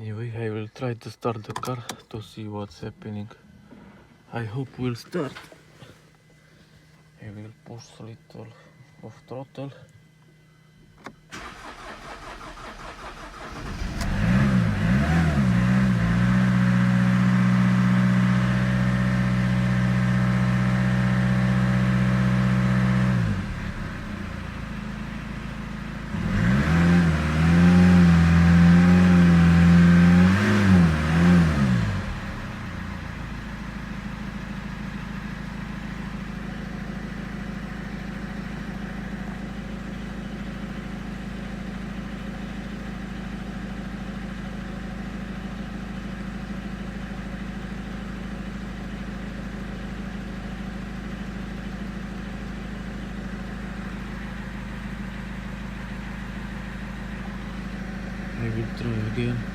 Anyway, I will try to start the car to see what's happening. I hope we'll start. I will push a little of throttle. I will try again.